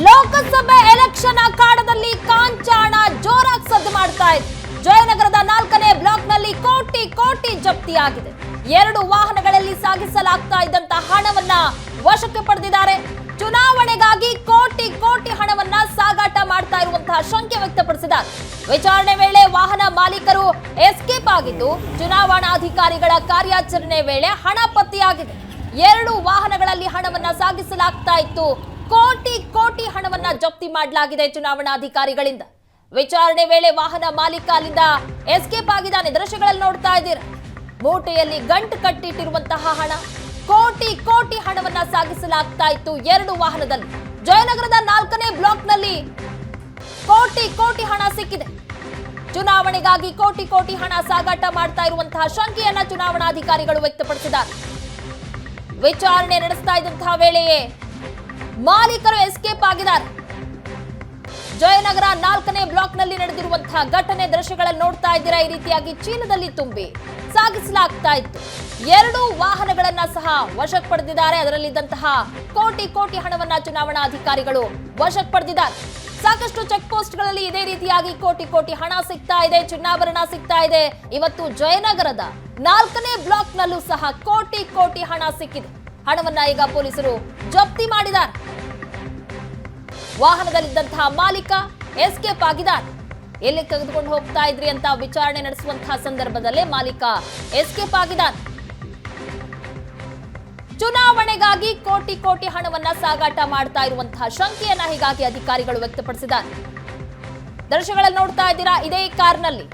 ಲೋಕಸಭೆ election ಅಖಾಡದಲ್ಲಿ ಕಾಂಚಾಣ ಜೋರಾಗಿ ಸದ್ದು ಮಾಡ್ತಾ ಇದೆ. ಜಯನಗರದ 4ನೇ ಬ್ಲಾಕ್ನಲ್ಲಿ ಕೋಟಿ ಕೋಟಿ ಜಪ್ತಿಯಾಗಿದೆ. 2 ವಾಹನಗಳಲ್ಲಿ ಸಾಗಿಸಲಾಗ್ತಾ ಇದ್ದಂತ ಹಣವನ್ನ ವಶಕ್ಕೆ ಪಡೆದಿದ್ದಾರೆ. ಚುನಾವಣೆಗಾಗಿ ಕೋಟಿ ಕೋಟಿ ಹಣವನ್ನ ಸಾಗಾಟ ಮಾಡ್ತಾ ಇರುವಂತಹ ಶಂಕೆ ವ್ಯಕ್ತಪಡಿಸಿದ್ದಾರೆ. ವಿಚಾರಣೆ ವೇಳೆ ವಾಹನ ಮಾಲೀಕರು ಎಸ್ಕೇಪ್ ಆಗಿದ್ದು, ಚುನಾವಣಾಧಿಕಾರಿಗಳ ಕಾರ್ಯಾಚರಣೆ ವೇಳೆ ಹಣ ಪತ್ತೆಯಾಗಿದೆ. 2 ವಾಹನಗಳಲ್ಲಿ ಹಣವನ್ನ ಸಾಗಿಸಲಾಗ್ತಾ ಇತ್ತು. ಕೋಟಿ ಕೋಟಿ ಹಣವನ್ನ ಜಪ್ತಿ ಮಾಡಲಾಗಿದೆ ಚುನಾವಣಾಧಿಕಾರಿಗಳಿಂದ. ವಿಚಾರಣೆ ವೇಳೆ ವಾಹನ ಮಾಲೀಕ ಅಲ್ಲಿಂದ ಎಸ್ಕೇಪ್ ಆಗಿದ್ದಾನೆ. ದೃಶ್ಯಗಳಲ್ಲಿ ನೋಡ್ತಾ ಇದ್ದೀರಾ, ಮೂಟೆಯಲ್ಲಿ ಗಂಟು ಕಟ್ಟಿಟ್ಟಿರುವಂತಹ ಹಣ, ಕೋಟಿ ಕೋಟಿ ಹಣವನ್ನ ಸಾಗಿಸಲಾಗ್ತಾ ಇತ್ತು 2 ವಾಹನದಲ್ಲಿ. ಜಯನಗರದ 4ನೇ ಬ್ಲಾಕ್ನಲ್ಲಿ ಕೋಟಿ ಕೋಟಿ ಹಣ ಸಿಕ್ಕಿದೆ. ಚುನಾವಣೆಗಾಗಿ ಕೋಟಿ ಕೋಟಿ ಹಣ ಸಾಗಾಟ ಮಾಡ್ತಾ ಇರುವಂತಹ ಶಂಕೆಯನ್ನ ಚುನಾವಣಾಧಿಕಾರಿಗಳು ವ್ಯಕ್ತಪಡಿಸಿದ್ದಾರೆ. ವಿಚಾರಣೆ ನಡೆಸ್ತಾ ಇದ್ದಂತಹ ವೇಳೆಯೇ ಮಾಲೀಕರು ಎಸ್ಕೇಪ್ ಆಗಿದ್ದಾರೆ. ಜಯನಗರ 4ನೇ ಬ್ಲಾಕ್ನಲ್ಲಿ ನಡೆದಿರುವಂತಹ ಘಟನೆ ದೃಶ್ಯಗಳಲ್ಲಿ ನೋಡ್ತಾ ಇದ್ದೀರಾ. ಈ ರೀತಿಯಾಗಿ ಚೀಲದಲ್ಲಿ ತುಂಬಿ ಸಾಗಿಸಲಾಗ್ತಾ ಇತ್ತು. 2 ವಾಹನಗಳನ್ನ ಸಹ ವಶಕ್ಕೆ ಪಡೆದಿದ್ದಾರೆ. ಅದರಲ್ಲಿದ್ದಂತಹ ಕೋಟಿ ಕೋಟಿ ಹಣವನ್ನ ಚುನಾವಣಾಧಿಕಾರಿಗಳು ವಶಕ್ಕೆ ಪಡೆದಿದ್ದಾರೆ. ಸಾಕಷ್ಟು ಚೆಕ್ ಪೋಸ್ಟ್ಗಳಲ್ಲಿ ಇದೇ ರೀತಿಯಾಗಿ ಕೋಟಿ ಕೋಟಿ ಹಣ ಸಿಗ್ತಾ ಇದೆ, ಚಿನ್ನಾಭರಣ ಸಿಗ್ತಾ ಇದೆ. ಇವತ್ತು ಜಯನಗರದ 4ನೇ ಬ್ಲಾಕ್ನಲ್ಲೂ ಸಹ ಕೋಟಿ ಕೋಟಿ ಹಣ ಸಿಕ್ಕಿದೆ. ಹಣವನ್ನ ಈಗ ಪೊಲೀಸರು ಜಪ್ತಿ ಮಾಡಿದ್ದಾರೆ. ವಾಹನದಲ್ಲಿದ್ದಂತಹ ಮಾಲೀಕ ಎಸ್ಕೇಪ್ ಆಗಿದ್ದಾರೆ. ಎಲ್ಲಿ ತೆಗೆದುಕೊಂಡು ಹೋಗ್ತಾ ಇದ್ರಿ ಅಂತ ವಿಚಾರಣೆ ನಡೆಸುವಂತಹ ಸಂದರ್ಭದಲ್ಲೇ ಮಾಲೀಕ ಎಸ್ಕೇಪ್ ಆಗಿದ್ದಾರೆ. ಚುನಾವಣೆಗಾಗಿ ಕೋಟಿ ಕೋಟಿ ಹಣವನ್ನ ಸಾಗಾಟ ಮಾಡ್ತಾ ಇರುವಂತಹ ಶಂಕೆಯನ್ನ ಹೀಗಾಗಿ ಅಧಿಕಾರಿಗಳು ವ್ಯಕ್ತಪಡಿಸಿದ್ದಾರೆ. ದೃಶ್ಯಗಳಲ್ಲಿ ನೋಡ್ತಾ ಇದ್ದೀರಾ, ಇದೇ ಕಾರ್ನಲ್ಲಿ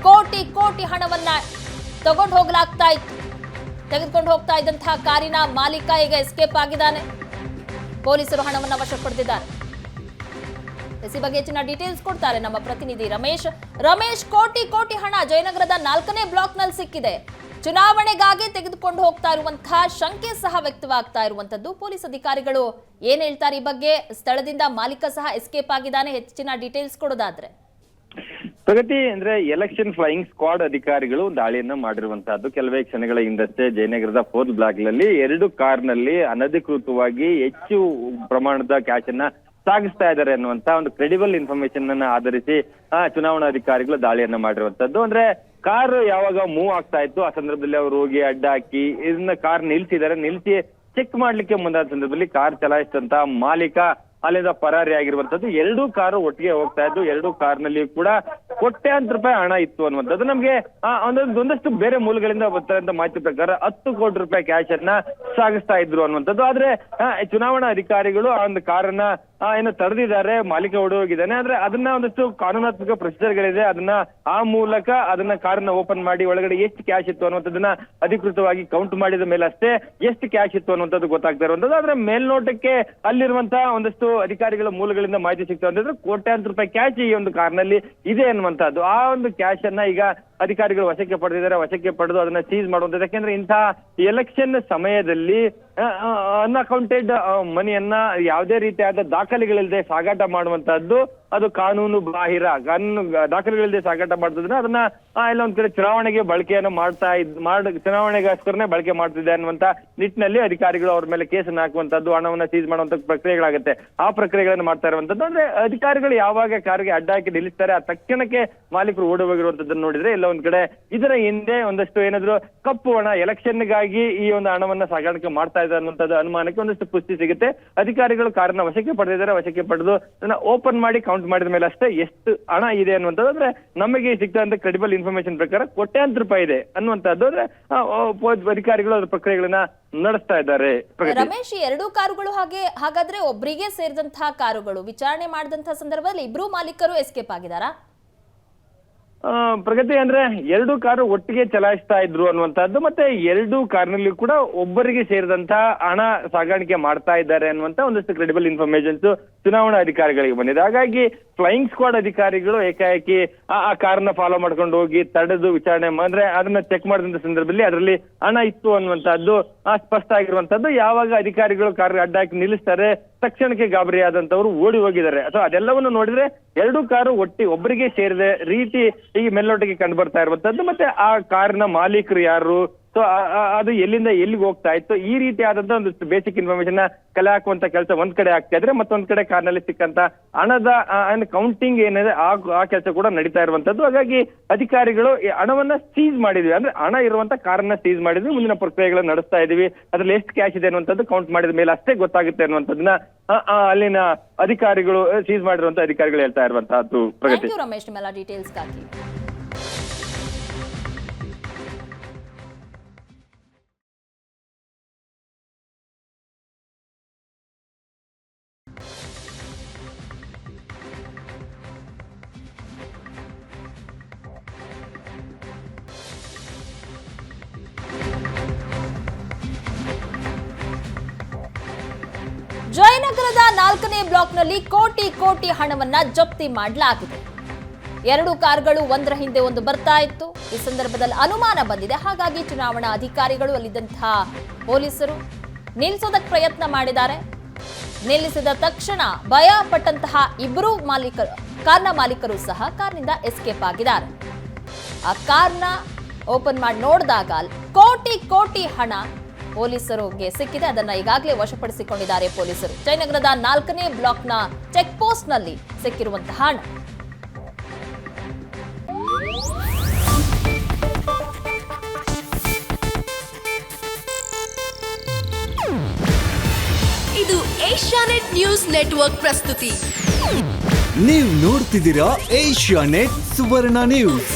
ಕೋಟಿ ಕೋಟಿ ಹಣವನ್ನ ತಗೊಂಡು ಹೋಗಲಾಗ್ತಾ ಇತ್ತು. ತೆಗೆದುಕೊಂಡು ಹೋಗ್ತಾ ಇದ್ದಂತಹ ಕಾರಿನ ಮಾಲೀಕ ಈಗ ಎಸ್ಕೇಪ್ ಆಗಿದ್ದಾನೆ. ಪೊಲೀಸರು ಹಣವನ್ನ ವಶಕ್ಕೆ ಪಡೆದಿದ್ದಾರೆ. ಈ ಬಗ್ಗೆ ಹೆಚ್ಚಿನ ಡೀಟೇಲ್ಸ್ ಕೊಡ್ತಾರೆ ನಮ್ಮ ಪ್ರತಿನಿಧಿ ರಮೇಶ್. ರಮೇಶ್, ಕೋಟಿ ಕೋಟಿ ಹಣ ಜಯನಗರದ 4ನೇ ಬ್ಲಾಕ್ನಲ್ಲಿ ಸಿಕ್ಕಿದೆ. ಚುನಾವಣೆಗಾಗಿ ತೆಗೆದುಕೊಂಡು ಹೋಗ್ತಾ ಇರುವಂತಹ ಶಂಕೆ ಸಹ ವ್ಯಕ್ತವಾಗ್ತಾ ಇರುವಂತದ್ದು. ಪೊಲೀಸ್ ಅಧಿಕಾರಿಗಳು ಏನ್ ಹೇಳ್ತಾರೆ ಈ ಬಗ್ಗೆ? ಸ್ಥಳದಿಂದ ಮಾಲೀಕ ಸಹ ಎಸ್ಕೇಪ್ ಆಗಿದ್ದಾನೆ. ಹೆಚ್ಚಿನ ಡೀಟೇಲ್ಸ್ ಕೊಡೋದಾದ್ರೆ ಪ್ರಗತಿ, ಅಂದ್ರೆ ಎಲೆಕ್ಷನ್ ಫ್ಲೈಯಿಂಗ್ ಸ್ಕ್ವಾಡ್ ಅಧಿಕಾರಿಗಳು ದಾಳಿಯನ್ನ ಮಾಡಿರುವಂತಹದ್ದು. ಕೆಲವೇ ಕ್ಷಣಗಳ ಹಿಂದಷ್ಟೇ ಜಯನಗರದ 4th ಬ್ಲಾಕ್ ನಲ್ಲಿ 2 ಕಾರ್ನಲ್ಲಿ ಅನಧಿಕೃತವಾಗಿ ಹೆಚ್ಚು ಪ್ರಮಾಣದ ಕ್ಯಾಶ್ ಅನ್ನ ಸಾಗಿಸ್ತಾ ಇದ್ದಾರೆ ಅನ್ನುವಂತ ಒಂದು ಕ್ರೆಡಿಬಲ್ ಇನ್ಫಾರ್ಮೇಶನ್ ಅನ್ನ ಆಧರಿಸಿ ಚುನಾವಣಾಧಿಕಾರಿಗಳು ದಾಳಿಯನ್ನ ಮಾಡಿರುವಂತದ್ದು. ಅಂದ್ರೆ ಕಾರ್ ಯಾವಾಗ ಮೂವ್ ಆಗ್ತಾ ಇತ್ತು ಆ ಸಂದರ್ಭದಲ್ಲಿ ಅವರು ಹೋಗಿ ಅಡ್ಡ ಹಾಕಿ ಇದನ್ನ ಕಾರ್ ನಿಲ್ಸಿ ಚೆಕ್ ಮಾಡ್ಲಿಕ್ಕೆ ಮುಂದಾದ ಸಂದರ್ಭದಲ್ಲಿ ಕಾರ್ ಚಲಾಯಿಸಿದಂತ ಮಾಲೀಕ ಅಲ್ಲಿಂದ ಪರಾರಿ ಆಗಿರುವಂತದ್ದು. 2 ಕಾರು ಒಟ್ಟಿಗೆ ಹೋಗ್ತಾ ಇದ್ದು. 2 ಕಾರ್ನಲ್ಲಿ ಕೂಡ ಕೋಟ್ಯಾಂತರ ರೂಪಾಯಿ ಹಣ ಇತ್ತು ಅನ್ನುವಂಥದ್ದು ನಮ್ಗೆ ಒಂದಷ್ಟು ಬೇರೆ ಮೂಲಗಳಿಂದ ಬರ್ತಾರಂತ ಮಾಹಿತಿ ಪ್ರಕಾರ 10 ಕೋಟಿ ರೂಪಾಯಿ ಕ್ಯಾಶ್ ಅನ್ನ ಸಾಗಿಸ್ತಾ ಇದ್ರು ಅನ್ನುವಂಥದ್ದು. ಆದ್ರೆ ಚುನಾವಣಾ ಅಧಿಕಾರಿಗಳು ಆ ಒಂದು ಕಾರನ್ನ ಏನು ತಡೆದಿದ್ದಾರೆ. ಮಾಲೀಕ ಓಡೋಗಿದ್ದಾನೆ. ಆದ್ರೆ ಅದನ್ನ ಒಂದಷ್ಟು ಕಾನೂನಾತ್ಮಕ ಪ್ರೊಸೀಜರ್ಗಳಿದೆ. ಆ ಮೂಲಕ ಅದನ್ನ ಕಾರನ್ನ ಓಪನ್ ಮಾಡಿ ಒಳಗಡೆ ಎಷ್ಟು ಕ್ಯಾಶ್ ಇತ್ತು ಅನ್ನುವಂಥದ್ದನ್ನ ಅಧಿಕೃತವಾಗಿ ಕೌಂಟ್ ಮಾಡಿದ ಮೇಲೆ ಅಷ್ಟೇ ಎಷ್ಟು ಕ್ಯಾಶ್ ಇತ್ತು ಅನ್ನುವಂಥದ್ದು ಗೊತ್ತಾಗ್ತಾ ಇರುವಂತದ್ದು. ಆದ್ರೆ ಮೇಲ್ನೋಟಕ್ಕೆ ಅಲ್ಲಿರುವಂತಹ ಒಂದಷ್ಟು ಅಧಿಕಾರಿಗಳ ಮೂಲಗಳಿಂದ ಮಾಹಿತಿ ಸಿಗ್ತಾ ಅಂತಂದ್ರೆ ಕೋಟ್ಯಾಂತರ ರೂಪಾಯಿ ಕ್ಯಾಶ್ ಈ ಒಂದು ಕಾರ್ನಲ್ಲಿ ಇದೆ ಅನ್ನುವಂಥದ್ದು. ಆ ಒಂದು ಕ್ಯಾಶ್ ಅನ್ನ ಈಗ ಅಧಿಕಾರಿಗಳು ವಶಕ್ಕೆ ಪಡೆದಿದ್ದಾರೆ. ವಶಕ್ಕೆ ಪಡೆದು ಅದನ್ನ ಸೀಸ್ ಮಾಡುವಂಥದ್ದು. ಯಾಕೆಂದ್ರೆ ಇಂತಹ ಎಲೆಕ್ಷನ್ ಸಮಯದಲ್ಲಿ ಅನ್ಅಕೌಂಟೆಡ್ ಮನಿಯನ್ನ ಯಾವುದೇ ರೀತಿಯಾದ ದಾಖಲೆಗಳಿಲ್ಲದೆ ಸಾಗಾಟ ಮಾಡುವಂತಹದ್ದು ಅದು ಕಾನೂನು ಬಾಹಿರ. ದಾಖಲೆಗಳಿಲ್ಲದೆ ಸಾಗಾಟ ಮಾಡ್ತಿದ್ರೆ ಅದನ್ನ ಎಲ್ಲ ಒಂದ್ ಕಡೆ ಚುನಾವಣೆಗೆ ಬಳಕೆಯನ್ನು ಚುನಾವಣೆಗೋಸ್ಕರನೇ ಬಳಕೆ ಮಾಡ್ತಿದೆ ಅನ್ನುವಂತ ನಿಟ್ಟಿನಲ್ಲಿ ಅಧಿಕಾರಿಗಳು ಅವ್ರ ಮೇಲೆ ಕೇಸನ್ನು ಹಾಕುವಂತದ್ದು, ಹಣವನ್ನ ಸೀಸ್ ಮಾಡುವಂತ ಪ್ರಕ್ರಿಯೆಗಳಾಗುತ್ತೆ. ಆ ಪ್ರಕ್ರಿಯೆಗಳನ್ನು ಮಾಡ್ತಾ ಇರುವಂತದ್ದು. ಅಂದ್ರೆ ಅಧಿಕಾರಿಗಳು ಯಾವಾಗ ಕಾರಿಗೆ ಅಡ್ಡ ಹಾಕಿ ನಿಲ್ಲಿಸ್ತಾರೆ ಆ ತಕ್ಷಣಕ್ಕೆ ಮಾಲೀಕರು ಓಡಿ ಹೋಗಿರುವಂತದ್ದನ್ನು ನೋಡಿದ್ರೆ ಎಲ್ಲ ಒಂದ್ ಕಡೆ ಇದರ ಹಿಂದೆ ಒಂದಷ್ಟು ಏನಾದ್ರು ಕಪ್ಪು ಹಣ ಎಲೆಕ್ಷನ್ಗಾಗಿ ಈ ಒಂದು ಹಣವನ್ನ ಸಾಗಾಣಿಕೆ ಮಾಡ್ತಾ ಇದೆ ಅನ್ನುವಂಥದ್ದು ಅನುಮಾನಕ್ಕೆ ಒಂದಷ್ಟು ಪುಷ್ಟಿ ಸಿಗುತ್ತೆ. ಅಧಿಕಾರಿಗಳು ಕಾರನ್ನ ವಶಕ್ಕೆ ಪಡೆದಿದ್ದಾರೆ. ವಶಕ್ಕೆ ಪಡೆದು ಅದನ್ನ ಓಪನ್ ಮಾಡಿ ಕೌಂಟ್ ಮಾಡಿದ ಮೇಲೆ ಅಷ್ಟೇ ಎಷ್ಟು ಹಣ ಇದೆ ಅನ್ನುವಂಥದ್ದು. ಅಂದ್ರೆ ನಮಗೆ ಸಿಗ್ತಂತ ಕ್ರೆಡಿಬಲ್ ಇನ್ಫಾರ್ಮೇಶನ್ ಪ್ರಕಾರ ಕೋಟ್ಯಾಂತರ ರೂಪಾಯಿ ಇದೆ ಅನ್ನುವಂಥದ್ದು. ಅಂದ್ರೆ ಅಧಿಕಾರಿಗಳು ಅದ್ರ ಪ್ರಕ್ರಿಯೆಗಳನ್ನ ನಡೆಸ್ತಾ ಇದ್ದಾರೆ. ರಮೇಶ್, 2 ಕಾರುಗಳು ಹಾಗಾದ್ರೆ ಒಬ್ಬರಿಗೆ ಸೇರಿದಂತಹ ಕಾರುಗಳು ವಿಚಾರಣೆ ಮಾಡಿದಂತಹ ಸಂದರ್ಭದಲ್ಲಿ 2 ಮಾಲೀಕರು ಎಸ್ಕೇಪ್ ಆಗಿದಾರಾ? ಪ್ರಗತಿ, ಅಂದ್ರೆ 2 ಕಾರು ಒಟ್ಟಿಗೆ ಚಲಾಯಿಸ್ತಾ ಇದ್ರು ಅನ್ನುವಂಥದ್ದು. ಮತ್ತೆ 2 ಕಾರ್ನಲ್ಲಿ ಕೂಡ ಒಬ್ಬರಿಗೆ ಸೇರಿದಂತ ಹಣ ಸಾಗಾಣಿಕೆ ಮಾಡ್ತಾ ಇದ್ದಾರೆ ಅನ್ನುವಂತ ಒಂದಷ್ಟು ಕ್ರೆಡಿಬಲ್ ಇನ್ಫಾರ್ಮೇಶನ್ಸ್ ಚುನಾವಣಾ ಅಧಿಕಾರಿಗಳಿಗೆ ಬಂದಿದೆ. ಹಾಗಾಗಿ ಫ್ಲೈಯಿಂಗ್ ಸ್ಕ್ವಾಡ್ ಅಧಿಕಾರಿಗಳು ಏಕಾಏಕಿ ಆ ಕಾರ್ನ ಫಾಲೋ ಮಾಡ್ಕೊಂಡು ಹೋಗಿ ತಡೆದು ವಿಚಾರಣೆ ಅಂದ್ರೆ ಅದನ್ನ ಚೆಕ್ ಮಾಡಿದಂತ ಸಂದರ್ಭದಲ್ಲಿ ಅದರಲ್ಲಿ ಹಣ ಇತ್ತು ಅನ್ನುವಂಥದ್ದು ಸ್ಪಷ್ಟ ಆಗಿರುವಂತದ್ದು. ಯಾವಾಗ ಅಧಿಕಾರಿಗಳು ಕಾರ್ ಅಡ್ಡ ಹಾಕಿ ನಿಲ್ಲಿಸ್ತಾರೆ ತಕ್ಷಣಕ್ಕೆ ಗಾಬರಿಯಾದಂತವ್ರು ಓಡಿ ಹೋಗಿದ್ದಾರೆ. ಅಥವಾ ಅದೆಲ್ಲವನ್ನು ನೋಡಿದ್ರೆ 2 ಕಾರು ಒಬ್ಬರಿಗೆ ಸೇರಿದ ರೀತಿ ಈ ಮೇಲ್ನೋಟಕ್ಕೆ ಕಂಡು ಬರ್ತಾ ಇರುವಂತದ್ದು. ಮತ್ತೆ ಆ ಕಾರಿನ ಮಾಲೀಕರು ಯಾರು, ಸೊ ಅದು ಎಲ್ಲಿಂದ ಎಲ್ಲಿಗೆ ಹೋಗ್ತಾ ಇತ್ತು, ಈ ರೀತಿ ಆದಂತ ಒಂದು ಬೇಸಿಕ್ ಇನ್ಫಾರ್ಮೇಶನ್ ಕಲೆ ಹಾಕುವಂತ ಕೆಲಸ ಒಂದ್ ಕಡೆ ಆಗ್ತಾ ಇದ್ರೆ, ಮತ್ತೊಂದ್ ಕಡೆ ಕಾರ್ನಲ್ಲಿ ಸಿಕ್ಕಂತ ಹಣದ ಕೌಂಟಿಂಗ್ ಏನಿದೆ ಆ ಕೆಲಸ ಕೂಡ ನಡೀತಾ ಇರುವಂತದ್ದು. ಹಾಗಾಗಿ ಅಧಿಕಾರಿಗಳು ಈ ಹಣವನ್ನ ಸೀಸ್ ಮಾಡಿದ್ವಿ, ಅಂದ್ರೆ ಹಣ ಇರುವಂತ ಕಾರನ್ನ ಸೀಸ್ ಮಾಡಿದ್ವಿ, ಮುಂದಿನ ಪ್ರಕ್ರಿಯೆಗಳನ್ನ ನಡೆಸ್ತಾ ಇದೀವಿ, ಅದ್ರಲ್ಲಿ ಎಷ್ಟು ಕ್ಯಾಶ್ ಇದೆ ಅನ್ನುವಂಥದ್ದು ಕೌಂಟ್ ಮಾಡಿದ ಮೇಲೆ ಅಷ್ಟೇ ಗೊತ್ತಾಗುತ್ತೆ ಅನ್ನುವಂಥದ್ದನ್ನ ಅಲ್ಲಿನ ಅಧಿಕಾರಿಗಳು, ಸೀಸ್ ಮಾಡಿರುವಂತ ಅಧಿಕಾರಿಗಳು ಹೇಳ್ತಾ ಇರುವಂತಹದ್ದು. ಪ್ರಗತಿ. ರಮೇಶ್, ನಿಮ್ಮೆಲ್ಲ ಡೀಟೇಲ್ಸ್ಗಾಗಿ. ಜಯನಗರದ 4ನೇ ಬ್ಲಾಕ್ನಲ್ಲಿ ಕೋಟಿ ಹಣವನ್ನ ಜಪ್ತಿ ಮಾಡಲಾಗಿದೆ. 2 ಕಾರ್ಗಳು ಒಂದರ ಹಿಂದೆ ಒಂದು ಬರ್ತಾ ಇತ್ತು. ಈ ಸಂದರ್ಭದಲ್ಲಿ ಅನುಮಾನ ಬಂದಿದೆ. ಹಾಗಾಗಿ ಚುನಾವಣಾ ಅಧಿಕಾರಿಗಳು, ಅಲ್ಲಿದ್ದಂತಹ ಪೊಲೀಸರು ನಿಲ್ಲಿಸೋದಕ್ಕೆ ಪ್ರಯತ್ನ ಮಾಡಿದ್ದಾರೆ. ನಿಲ್ಲಿಸಿದ ತಕ್ಷಣ ಭಯ ಪಟ್ಟಂತಹ ಇಬ್ಬರು ಕಾರ್ನ ಮಾಲೀಕರು ಸಹ ಕಾರ್ನಿಂದ ಎಸ್ಕೇಪ್ ಆಗಿದ್ದಾರೆ. ಆ ಕಾರ್ನ ಓಪನ್ ಮಾಡಿ ನೋಡಿದಾಗ ಕೋಟಿ ಹಣ ಪೊಲೀಸರಿಗೆ ಸಿಕ್ಕಿದೆ. ಅದನ್ನ ಈಗಾಗಲೇ ವಶಪಡಿಸಿಕೊಂಡಿದ್ದಾರೆ ಪೊಲೀಸರು. ಜಯನಗರದ 4ನೇ ಬ್ಲಾಕ್ನ ಚೆಕ್ ಪೋಸ್ಟ್ ನಲ್ಲಿ ಸಿಕ್ಕಿರುವಂತಹ ಹಣ. ಇದು ಏಷ್ಯಾನೆಟ್ ನ್ಯೂಸ್ ನೆಟ್ವರ್ಕ್ ಪ್ರಸ್ತುತಿ. ನೀವು ನೋಡ್ತಿದ್ದೀರಾ ಏಷ್ಯಾನೆಟ್ ಸುವರ್ಣ ನ್ಯೂಸ್.